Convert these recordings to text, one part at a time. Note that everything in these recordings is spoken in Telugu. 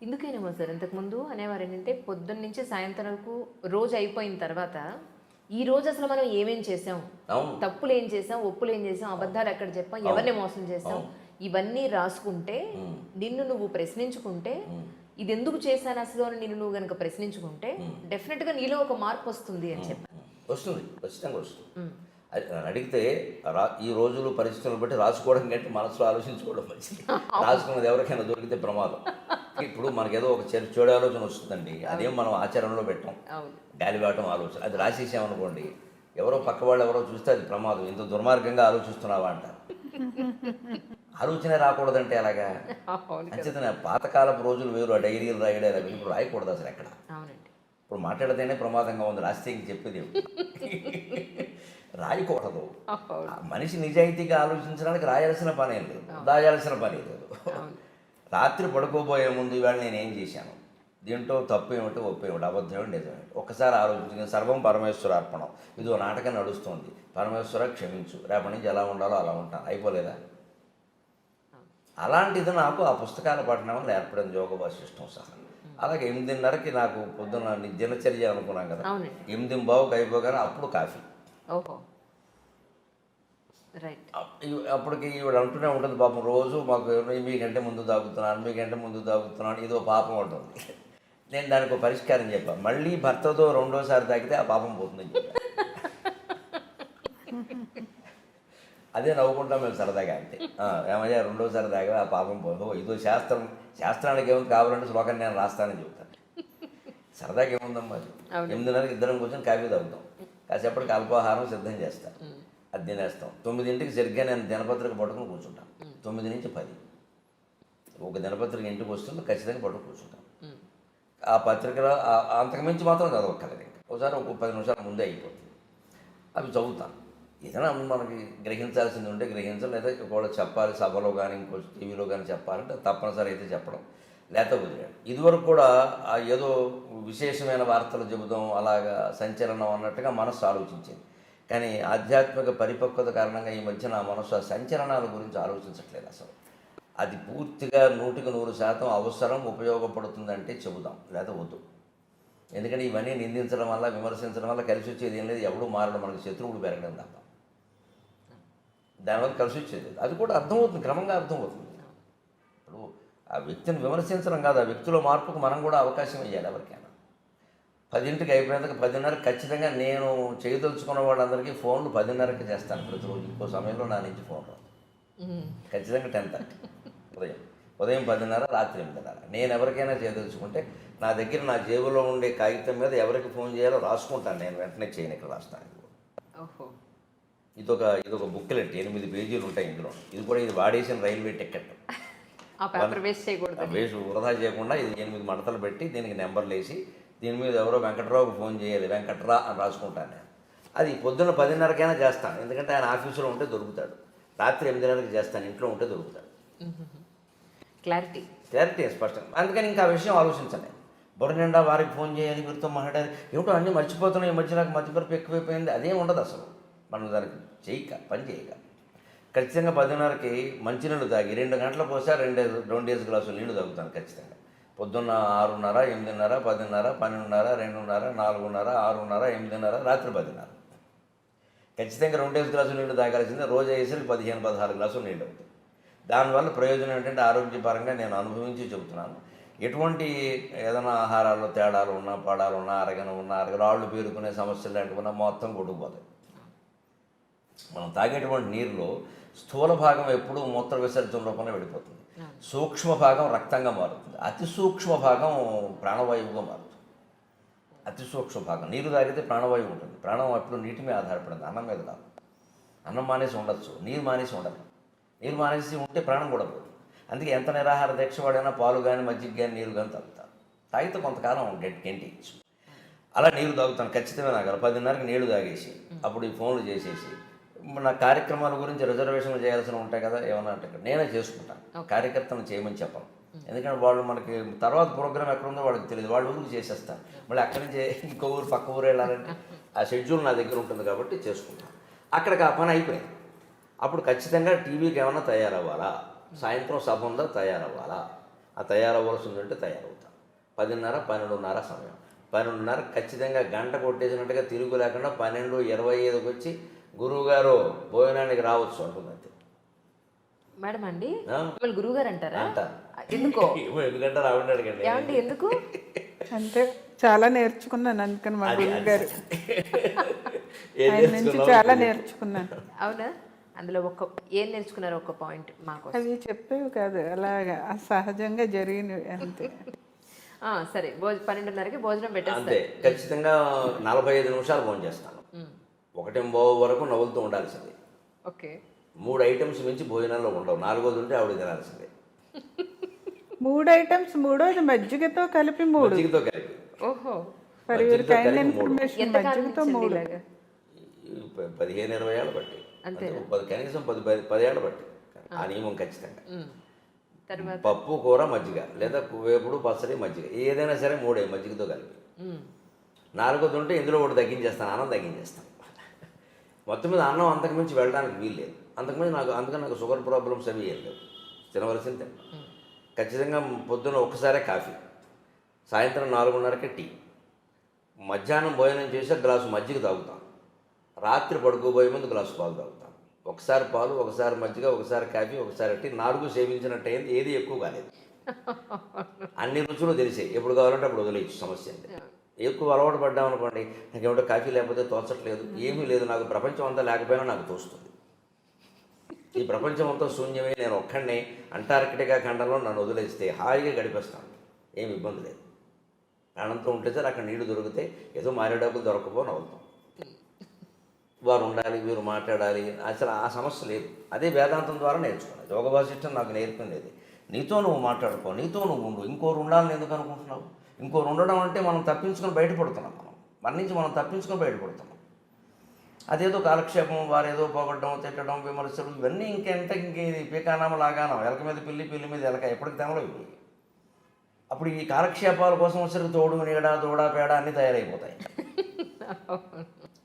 ఇందుకేనేమో సార్ ఇంతకుముందు అనేవారు ఏంటంటే పొద్దున్న నుంచి సాయంత్రం వరకు రోజు అయిపోయిన తర్వాత ఈ రోజు అసలు మనం ఏమేం చేసాం, తప్పులు ఏం చేసాం, ఒప్పులు ఏం చేసాం, అబద్ధాలు ఎక్కడ చెప్పాం, ఎవరిని మోసం చేసాం, ఇవన్నీ రాసుకుంటే నిన్ను నువ్వు ప్రశ్నించుకుంటే ఇది ఎందుకు చేశాను అసలు అని నిన్ను నువ్వు కనుక ప్రశ్నించుకుంటే డెఫినెట్గా నీలో ఒక మార్పు వస్తుంది అని చెప్పాను. వస్తుంది, ఖచ్చితంగా వస్తుంది. అడిగితే ఈ రోజులు పరిస్థితులను బట్టి రాసుకోవడం కంటే మనసులో ఆలోచించుకోవడం మంచిది. రాసుకున్నది ఎవరికైనా దొరికితే ప్రమాదం. ఇప్పుడు మనకేదో ఒక చెడు ఆలోచన వస్తుందండి, అదేం మనం ఆచరణలో పెట్టాం, గాలివాటం ఆలోచన. అది రాసేసామనుకోండి, ఎవరో పక్క వాళ్ళు ఎవరో చూస్తే అది ప్రమాదం. ఇంత దుర్మార్గంగా ఆలోచిస్తున్నావా అంటారు. ఆలోచనే రాకూడదంటే అలాగా. అంచేతనే పాతకాలపు రోజులు వేరు, ఆ డైరీలు రాయడాలు ఇప్పుడు రాయకూడదు అసలు ఎక్కడ. ఇప్పుడు మాట్లాడితేనే ప్రమాదంగా ఉంది, రాస్తే ఇంక చెప్పేది రాయకూడదు. మనిషి నిజాయితీగా ఆలోచించడానికి రాయాల్సిన పని ఏం లేదు, దాయాల్సిన పని లేదు. రాత్రి పడుకోబోయే ముందు ఇవాళ నేను ఏం చేశాను, దీంట్లో తప్పు ఏమిటో ఒప్పు ఏమిటి, అబద్ధం ఏమిటి, నిజమేమిటి ఒక్కసారి ఆలోచించి సర్వం పరమేశ్వర అర్పణం. ఇదో నాటకం నడుస్తుంది, పరమేశ్వర క్షమించు, రేపటి నుంచి ఎలా ఉండాలో అలా ఉంటాను, అయిపోలేదా? అలాంటిది నాకు ఆ పుస్తకాల పఠనం వల్ల ఏర్పడింది, యోగ వాసిష్టం సహా. అలాగే 8:30కి నాకు పొద్దున్న దినచర్య అనుకున్నాం కదా, 8:15కి అయిపోగానే అప్పుడు కాఫీ. అప్పటికి ఈవిడ అంటూనే ఉంటుంది పాపం, రోజు మాకు మీకంటే ముందు తాగుతున్నాను, మీకంటే ముందు తాగుతున్నాను, ఇదో పాపం ఉంటుంది. నేను దానికి ఒక పరిష్కారం చెప్పాను, మళ్ళీ భర్తతో రెండోసారి తాగితే ఆ పాపం పోతుందని చెప్పాను. అదే నవ్వుకుంటాం మేము సరదాగా. అంతే, ఏమయ్యా రెండోసారి తాగా ఆ పాపం పోదు, ఇదో శాస్త్రానికి ఏముంది, కావాలంటే శ్లోకం నేను రాస్తానని చెబుతాను. సరదాగా ఏముందమ్మా, 8:30కి ఇద్దరం కూర్చొని కాఫీ తాగుతాం, కాసేపటికి అల్పాహారం సిద్ధం చేస్తాం, అది తినేస్తాం. 9ంటికి సరిగ్గా నేను దినపత్రిక పట్టుకుని కూర్చుంటాను. 9 నుంచి 10 ఒక దినపత్రిక ఇంటికి వస్తుంది, ఖచ్చితంగా పట్టుకుని కూర్చుంటాం. ఆ పత్రికలో అంతకుమించి మాత్రం చదవక్కర్లేదు, ఇంకా ఒకసారి ఒక 10 నిమిషాల ముందే అయిపోతుంది. అవి చదువుతాను. ఏదైనా మనకి గ్రహించాల్సింది ఉంటే గ్రహించాలి, లేదా ఒకవేళ చెప్పాలి సభలో కానీ ఇంకో టీవీలో కానీ చెప్పాలంటే తప్పనిసరి అయితే చెప్పడం, లేకపోతే వదిలేయడం. ఇదివరకు కూడా ఏదో విశేషమైన వార్తలు చెబుదాం, అలాగా సంచలనం అన్నట్టుగా మనస్సు ఆలోచించింది. కానీ ఆధ్యాత్మిక పరిపక్వత కారణంగా ఈ మధ్య నా మనసు ఆ సంచలనాల గురించి ఆలోచించట్లేదు అసలు. అది పూర్తిగా 100% అవసరం, ఉపయోగపడుతుందంటే చెబుదాం, లేదా వద్దు. ఎందుకంటే ఇవన్నీ నిందించడం వల్ల, విమర్శించడం వల్ల కలిసి వచ్చేది ఏం లేదు, ఎవడూ మారడం, మనకి శత్రువులు పెరగడం తప్ప దానివల్ల కలిసి వచ్చేది. అది కూడా అర్థమవుతుంది, క్రమంగా అర్థమవుతుంది. ఇప్పుడు ఆ వ్యక్తిని విమర్శించడం కాదు, ఆ వ్యక్తిలో మార్పుకు మనం కూడా అవకాశం ఇవ్వాలి ఎవరికైనా. 10ంటికి అయిపోయినందుకు 10:30 ఖచ్చితంగా నేను చేయదలుచుకున్న వాళ్ళందరికీ ఫోన్లు 10:30కి చేస్తాను ప్రతిరోజు. ఇంకో సమయంలో నా నుంచి ఫోన్ రాదు, ఖచ్చితంగా 10:30 ఉదయం 10:30, రాత్రి 8:30. నేను ఎవరికైనా చేయదలుచుకుంటే నా దగ్గర నా జేబులో ఉండే కాగితం మీద ఎవరికి ఫోన్ చేయాలో రాసుకుంటాను, నేను వెంటనే చేయను, ఇక్కడ రాస్తాను. ఇదొక బుక్లెట్, 8 పేజీలు ఉంటాయి ఇందులో. ఇది కూడా ఇది వాడేసిన రైల్వే టికెట్, వేస్ట్ వృధా చేయకుండా ఇది 8 మడతలు పెట్టి దీనికి నెంబర్లు వేసి దీని మీద ఎవరో వెంకట్రావుకి ఫోన్ చేయాలి, వెంకట్రా అని రాసుకుంటాను నేను. అది పొద్దున్న 10:30కైనా చేస్తాను, ఎందుకంటే ఆయన ఆఫీసులో ఉంటే దొరుకుతాడు. రాత్రి 8:30కి చేస్తాను, ఇంట్లో ఉంటే దొరుకుతాడు. క్లారిటీ స్పష్టంగా. అందుకని ఇంకా ఆ విషయం ఆలోచించాలి. బుర్ర నిండా వారికి ఫోన్ చేయాలి, వీరితో మాట్లాడాలి, ఏమిటో అన్నీ మర్చిపోతున్నాయి. ఈ మధ్య నాకు మతిమరుపు ఎక్కువైపోయింది, అదేం ఉండదు అసలు. మనం దానికి పని చేయక ఖచ్చితంగా 10:30కి మంచినీళ్ళు తాగి 2 గంటల పోసా 2 గ్లాసులు నీళ్లు తాగుతాను ఖచ్చితంగా. పొద్దున్న 6:30, 8:30, 10:30, 12:30, 2:30, 4:30, 6:30, 8:30, రాత్రి 10:30 ఖచ్చితంగా 2 గ్లాసులు నీళ్లు తాగాల్సిందే. రోజు అయ్యేసరికి 15-16 గ్లాసులు నీళ్ళు అవుతాయి. దానివల్ల ప్రయోజనం ఏంటంటే ఆరోగ్యపరంగా నేను అనుభవించి చెబుతున్నాను. ఎటువంటి ఏదైనా ఆహారాల్లో తేడాలు ఉన్నా, పడాలు ఉన్నా, రాళ్ళు పేరుకునే సమస్యలు లాంటివి ఉన్నా మొత్తం కొట్టుకుపోతాయి. మనం తాగేటువంటి నీరులో స్థూల భాగం ఎప్పుడూ మూత్ర విసర్జన రూపంలో వెళ్ళిపోతుంది, సూక్ష్మ భాగం రక్తంగా మారుతుంది, అతి సూక్ష్మ భాగం ప్రాణవాయువుగా మారుతుంది. అతి సూక్ష్మ భాగం నీరు తాగితే ప్రాణవాయువు ఉంటుంది. ప్రాణం ఎప్పుడు నీటి మీద ఆధారపడింది, అన్నం మీద కాదు. అన్నం మానేసి ఉండొచ్చు, నీరు మానేసి ఉండదు. నీరు మానేసి ఉంటే ప్రాణం కూడా పోతుంది. అందుకే ఎంత నిరాహార దీక్ష వాడైనా పాలు కానీ, మజ్జిగ కానీ, నీరు కానీ తాగుతారు. తాగితే కొంతకాలం గెంటిచ్చు. అలా నీరు తాగుతాను ఖచ్చితంగా. నాకు 10:30కి నీళ్లు తాగేసి అప్పుడు ఈ ఫోన్లు చేసేసి నా కార్యక్రమాల గురించి రిజర్వేషన్లు చేయాల్సి ఉంటాయి కదా, ఏమన్నా అంటే నేనే చేసుకుంటాను. కార్యకర్తను చేయమని చెప్పను, ఎందుకంటే వాళ్ళు మనకి తర్వాత ప్రోగ్రామ్ ఎక్కడ ఉందో వాళ్ళకి తెలియదు, వాళ్ళ ఊరికి చేసేస్తాను. మళ్ళీ అక్కడి నుంచి ఇంకో ఊరు పక్క ఊరు వెళ్ళాలంటే ఆ షెడ్యూల్ నా దగ్గర ఉంటుంది కాబట్టి చేసుకుంటాను. అక్కడికి ఆ పని అయిపోయింది. అప్పుడు ఖచ్చితంగా టీవీకి ఏమన్నా తయారవ్వాలా, సాయంత్రం సభ ఉందా తయారవ్వాలా, ఆ తయారవ్వాల్సి ఉందంటే తయారవుతాను. 10:30, 12:30 సమయం. 12:30 ఖచ్చితంగా గంట కొట్టేసినట్టుగా తిరుగు లేకుండా 12:25కి వచ్చి గురువుగారు భోజనానికి రావచ్చు అంటుందంతే. మేడం అండి మిమ్మల్ని గురువు గారు అంటారా? అంటారు. ఎందుకో? ఎందుకంటే రావండి అడగండి. ఏమండి ఎందుకు? అంటే చాలా నేర్చుకున్నాను అందుకని మా గురువు గారు ఏం ఆయన నుంచి నేర్చుకున్నావు? చాలా నేర్చుకున్నాను. అవునా? అందులో ఏం నేర్చుకున్నారు? ఒక పాయింట్ మాకు. అవి చెప్పేవి కాదు, అలాగా సహజంగా జరిగినవి అంతే. సరే 12:30కి భోజనం పెట్టేస్తారు. అంతే. ఖచ్చితంగా 45 నిమిషాలు భోజనం చేస్తాను. 1:15 వరకు నవ్వులుతూ ఉండాల్సింది. ఓకే. 3 ఐటమ్స్ మించి భోజనాల్లో ఉండవు. 4వది ఉంటే ఆవిడ తినాల్సిందే. 3 ఐటమ్స్, 3వది మజ్జిగతో కలిపి 3. మజ్జిగతో కలిపి. ఓహో. ఫర్ యువర్ కైండ్ ఇన్ఫర్మేషన్, ఎంత కాలం మజ్జిగతో నుంచి 3. ఇలాగా? 15-20 ఏళ్ళు బట్టి. అంతే. కనీసం 10 ఏళ్ళు బట్టి ఆ నియమం ఖచ్చితంగా. తర్వాత పప్పు, కూర, మజ్జిగ, లేదా వేపుడు, పచ్చడి, మజ్జిగ, ఏదైనా సరే 3 మజ్జిగతో కలిపి. 4వది ఉంటే ఇందులో ఒకటి తగ్గించేస్తాను, అన్నం తగ్గించేస్తాను. మొత్తం మీద అన్నం అంతకుమించి వెళ్ళడానికి వీలు లేదు. అందుకని నాకు షుగర్ ప్రాబ్లమ్స్ అవి ఏం లేవు. తినవలసింది తింటాను. ఖచ్చితంగా పొద్దున్న ఒక్కసారే కాఫీ, సాయంత్రం 4:30కి టీ, మధ్యాహ్నం భోజనం చేసి గ్లాసు మజ్జిగ తాగుతాను, రాత్రి పడుకోబోయే ముందు గ్లాసు పాలు తాగుతాను. ఒకసారి పాలు, ఒకసారి మజ్జిగ, ఒకసారి కాఫీ, ఒకసారి టీ, 4 సేవించినట్టు అయింది. ఏది ఎక్కువ కాలేదు. అన్ని రుచులు తెలిసాయి. ఎప్పుడు కావాలంటే అప్పుడు వదిలేయచ్చు, సమస్య అండి. ఎక్కువ అలవాటు పడ్డామనుకోండి, నాకేమిటో కాఫీ లేకపోతే తోచట్లేదు, ఏమీ లేదు, నాకు ప్రపంచం అంతా లేకపోయినా నాకు తోస్తుంది. ఈ ప్రపంచం అంతా శూన్యమే, నేను ఒక్కడినే అంటార్కిటికా ఖండంలో నన్ను వదిలేస్తే హాయిగా గడిపేస్తాను, ఏమి ఇబ్బంది లేదు. ప్రాణంతో ఉంటే సార్ అక్కడ నీళ్లు దొరికితే ఏదో మారేడాకులు దొరకపోని అవుతాం. వారు ఉండాలి, వీరు మాట్లాడాలి, అసలు ఆ సమస్య లేదు. అదే వేదాంతం ద్వారా నేర్చుకున్నాను. యోగ వాసిష్టం నాకు నేర్పింది. నీతో నువ్వు మాట్లాడుకో, నీతో నువ్వు ఉండు. ఇంకోరు ఉండాలని ఎందుకు అనుకుంటున్నావు? ఇంకోరు ఉండడం అంటే మనం తప్పించుకొని బయటపడుతున్నాం. మన నుంచి మనం తప్పించుకొని బయటపడుతున్నాం. అదేదో కాలక్షేపం, వారేదో పోగొట్టడం, తిట్టడం, విమర్శలు, ఇవన్నీ ఇంకేది పీకానామ లాగానం, ఎలక మీద పిల్లి, పిల్లి మీద ఎలక, ఎప్పటికి తెమలవు ఇవి. అప్పుడు ఈ కాలక్షేపాల కోసం వచ్చరికి తోడు, నీడ, దూడ, పేడ అన్నీ తయారైపోతాయి.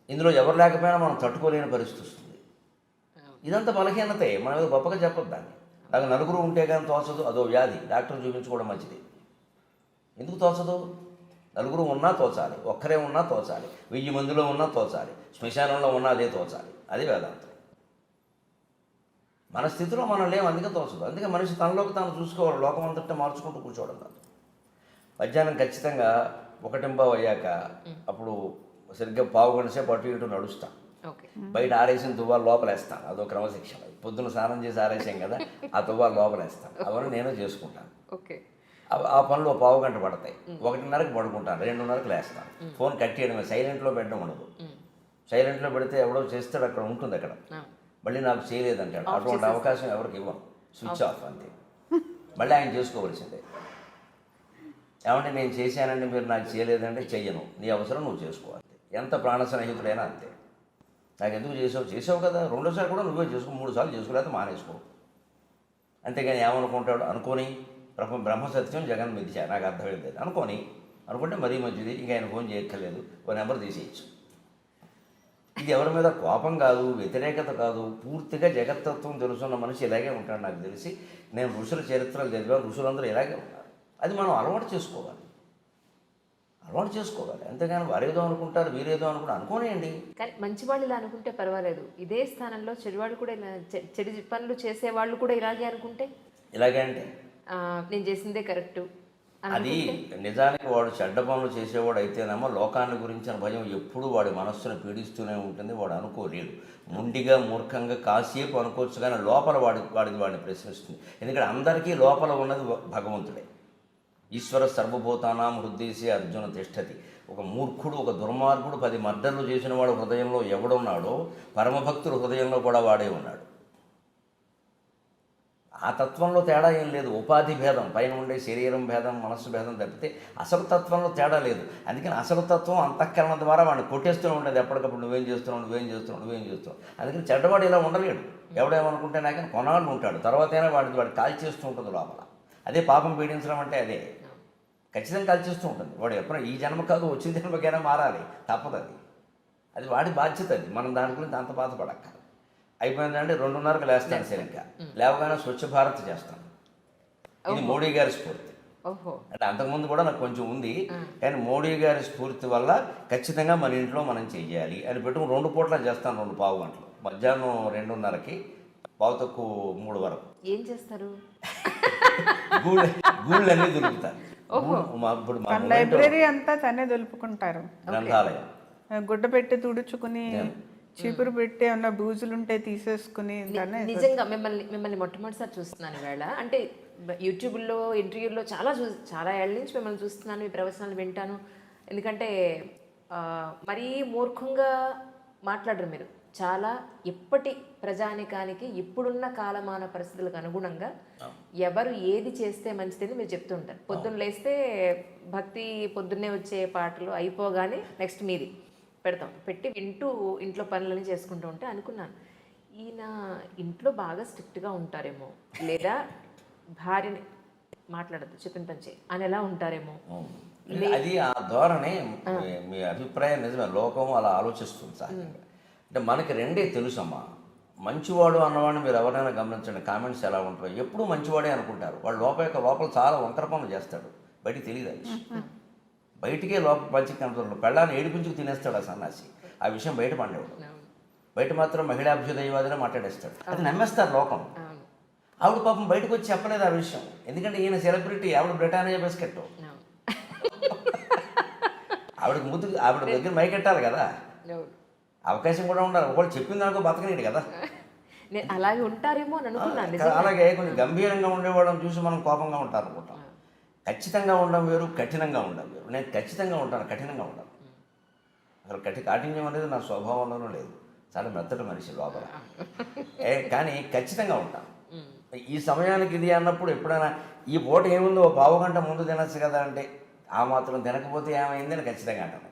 ఇందులో ఎవరు లేకపోయినా మనం తట్టుకోలేని పరిస్థితి వస్తుంది. ఇదంతా బలహీనతే, మనం ఏదో గొప్పగా చెప్పొద్దు దాన్ని. నాకు నలుగురు ఉంటే కానీ తోచదు, అదో వ్యాధి, డాక్టర్ చూపించుకోవడం మంచిది. ఎందుకు తోచదు? నలుగురు ఉన్నా తోచాలి, ఒక్కరే ఉన్నా తోచాలి, 1000 మందిలో ఉన్నా తోచాలి, శ్మశానంలో ఉన్నా అదే తోచాలి. అది వేదాంతం. మన స్థితిలో మనం లేవు, అందుకే తోచదు. అందుకే మనిషి తనలోకి తాను చూసుకోవాలి, లోకం అంతటా మార్చుకుంటూ కూర్చోవడం కాదు. మధ్యాహ్నం ఖచ్చితంగా 1:15 అయ్యాక అప్పుడు సరిగ్గా 1/4 గంట సేపు అటు ఇటు నడుస్తాను. బయట ఆరేసిన తువ్వాలు లోపలేస్తాను, అదో క్రమశిక్షణ. పొద్దున్న స్నానం చేసి ఆరేసాం కదా, ఆ తువ్వాలు లోపలేస్తాను. అవన్నీ నేను చేసుకుంటాను. ఆ పనులు 1/4 గంట పడతాయి. 1:30కి పడుకుంటాను, 2:30కి లేస్తాను. ఫోన్ కట్టేయడమే, సైలెంట్లో పెట్టడం ఉండదు. సైలెంట్లో పెడితే ఎవడో చేస్తాడు, అక్కడ ఉంటుంది, అక్కడ మళ్ళీ నాకు చేయలేదంటాడు. అటువంటి అవకాశం ఎవరికి ఇవ్వను, స్విచ్ ఆఫ్ అంతే. మళ్ళీ ఆయన చేసుకోవలసిందే. ఏమంటే నేను చేశానండి, మీరు నాకు చేయలేదంటే చెయ్యను, నీ అవసరం నువ్వు చేసుకోవాలి. ఎంత ప్రాణ స్నేహితుడైనా అంతే. నాకు ఎందుకు చేసావు కదా, రెండోసారి కూడా నువ్వే చేసుకో, 3 సార్లు చేసుకోలేకపోతే మానేసుకో. అంతేగాని ఏమనుకుంటాడు అనుకోని, బ్రహ్మసత్యం జగన్ మిథ్య, నాకు అర్థమైంది అనుకుంటే మరీ మంచిది. ఇంకా ఆయన ఫోన్ చేయక్కర్లేదు, ఓ నెంబర్ తీసేయచ్చు. ఇది ఎవరి మీద కోపం కాదు, వ్యతిరేకత కాదు, పూర్తిగా జగత్తత్వం తెలుసున్న మనిషి ఇలాగే ఉంటాడు. నాకు తెలిసి నేను ఋషుల చరిత్రలు చదివాను, ఋషులందరూ ఇలాగే ఉన్నారు. అది మనం అలవాటు చేసుకోవాలి. అంతేగాని వారేదో అనుకుంటారు, వీరేదో అనుకోనేయండి. కానీ మంచి వాళ్ళు ఇలా అనుకుంటే పర్వాలేదు. ఇదే స్థానంలో చెడువాళ్ళు కూడా ఇలా చెడు పనులు చేసేవాళ్ళు కూడా ఇలాగే అనుకుంటే, ఇలాగే అంటే నేను చేసిందే కరెక్టు. అది నిజానికి వాడు చెడ్డ పనులు చేసేవాడు అయితేనేమో లోకాన్ని గురించిన భయం ఎప్పుడూ వాడి మనస్సును పీడిస్తూనే ఉంటుంది. వాడు అనుకోలేడు. ముండిగా మూర్ఖంగా కాసేపు అనుకోవచ్చు, కానీ లోపల వాడిని ప్రశ్నిస్తుంది. ఎందుకంటే అందరికీ లోపల ఉన్నది భగవంతుడే. ఈశ్వర సర్వభూతానాం హృదయసే అర్జున తిష్టతి. ఒక మూర్ఖుడు, ఒక దుర్మార్గుడు 10 మర్డర్లు చేసిన వాడు హృదయంలో ఎవడున్నాడో, పరమభక్తుడు హృదయంలో కూడా వాడే ఉన్నాడు. ఆ తత్వంలో తేడా ఏం లేదు. ఉపాధి భేదం, పైన ఉండే శరీరం భేదం, మనస్సు భేదం తప్పితే అసలు తత్వంలో తేడా లేదు. అందుకని అసలు తత్వం అంతఃకరణ ద్వారా వాడిని కొట్టేస్తూ ఉంటుంది. ఎప్పటికప్పుడు నువ్వేం చేస్తున్నావు. అందుకని చెడ్డవాడు ఇలా ఉండలేడు. ఎవడేమనుకుంటే నాకని కొనాళ్ళు ఉంటాడు, తర్వాతైనా వాడి కాల్చేస్తూ ఉంటుంది లోపల. అదే పాపం పీడించడం అంటే అదే. ఖచ్చితంగా కాల్చేస్తూ ఉంటుంది. వాడు ఎప్పుడు ఈ జన్మ కాదు, వచ్చిన జన్మకైనా మారాలి, తప్పదు. అది వాడి బాధ్యత. అది మనం దాని గురించి అంత బాధపడక్క. అయిపోయిందంటే 2:30కి లేస్తాను. సరిగ్గా లేవగానే స్వచ్ఛ భారత్ చేస్తాను. ఇది మోడీ గారి స్ఫూర్తి. ఓహో. అంటే అంతకుముందు కూడా నాకు కొంచెం ఉంది, కానీ మోడీ గారి స్ఫూర్తి వల్ల ఖచ్చితంగా మన ఇంట్లో మనం చెయ్యాలి అని పెట్టుకుని 2 పూట్ల చేస్తాను, 2 పావు గంటలు, మధ్యాహ్నం 2:30కి, పావు తక్కువ 3 వరకు. ఏం చేస్తారు? గూళ్ళన్నీ దొరుకుతాయి. ఇప్పుడు మా లైబ్రరీ అంతా తనే దులుపుకుంటారు, గ్రంథాలయం గుడ్డ పెట్టి తుడుచుకుని చీపురు పెట్టి ఏమన్నా బూజులుంటే తీసేసుకుని తనే. నిజంగా మిమ్మల్ని మొట్టమొదటిసారి చూస్తున్నాను ఈవేళ. అంటే యూట్యూబ్లో ఇంటర్వ్యూల్లో చాలా ఏళ్ళ నుంచి మిమ్మల్ని చూస్తున్నాను, మీ ప్రవచనాలు వింటాను. ఎందుకంటే మరీ మూర్ఖంగా మాట్లాడరు మీరు. చాలా ఇప్పటి ప్రజానికానికి ఇప్పుడున్న కాలమాన పరిస్థితులకు అనుగుణంగా ఎవరు ఏది చేస్తే మంచిదని మీరు చెప్తూ ఉంటారు. పొద్దున్న లేస్తే భక్తి, పొద్దున్నే వచ్చే పాటలు అయిపోగానే నెక్స్ట్ మీది పెట్టి వింటూ ఇంట్లో పనులని చేసుకుంటూ ఉంటే అనుకున్నాను, ఈయన ఇంట్లో బాగా స్ట్రిక్ట్గా ఉంటారేమో, లేదా భార్యని మాట్లాడద్దు చెప్పిన పని చేయి అని ఎలా ఉంటారేమో. అది ఆ ధోరణి. మీ అభిప్రాయం నిజమే, లోకం అలా ఆలోచిస్తుంది సార్. అంటే మనకి రెండే తెలుసమ్మా. మంచివాడు అన్నవాడిని మీరు ఎవరైనా గమనించండి, కామెంట్స్ ఎలా ఉంటారో. ఎప్పుడూ మంచివాడే అనుకుంటారు, వాడు లోపల చాలా వంకర పనులు చేస్తాడు, బయటికి తెలియదు అది. బయటికే లోపల పంచి కనపడతాడు, పెళ్ళాన్ని ఏడిపించుకు తినేస్తాడు ఆ సన్నాసి. ఆ విషయం బయట పండేవాడు, బయట మాత్రం మహిళాభ్యుదయవాదినే మాట్లాడేస్తాడు. అది నమ్మేస్తారు లోకం. ఆవిడ పాపం బయటకు వచ్చి చెప్పలేదు ఆ విషయం, ఎందుకంటే ఈయన సెలబ్రిటీ, ఆవిడ బ్రిటానియా బిస్కెట్. ఆవిడ దగ్గర మైకెట్టాలి కదా, అవకాశం కూడా ఉండాలి. ఒకళ్ళు చెప్పిన దానికో బతకనేడు కదా. నేను అలాగే ఉంటారేమో అని అనుకున్నాను. అలాగే కొంచెం గంభీరంగా ఉండేవాళ్ళని చూసి మనం కోపంగా ఉంటారు అనుకుంటాం. ఖచ్చితంగా ఉండడం వేరు, కఠినంగా ఉండడం వేరు. నేను ఖచ్చితంగా ఉంటాను, కఠినంగా ఉంటాను. అసలు కాఠిన్యం అనేది నా స్వభావంలోనూ లేదు, చాలా మెత్తటి మనిషి లోపల. కానీ ఖచ్చితంగా ఉంటాను. ఈ సమయానికి ఇది అన్నప్పుడు ఎప్పుడైనా ఈ పూట ఏముందో 1/2 గంట ముందు తినచ్చు కదా అంటే, ఆ మాత్రం తినకపోతే ఏమైందని ఖచ్చితంగా అంటాను.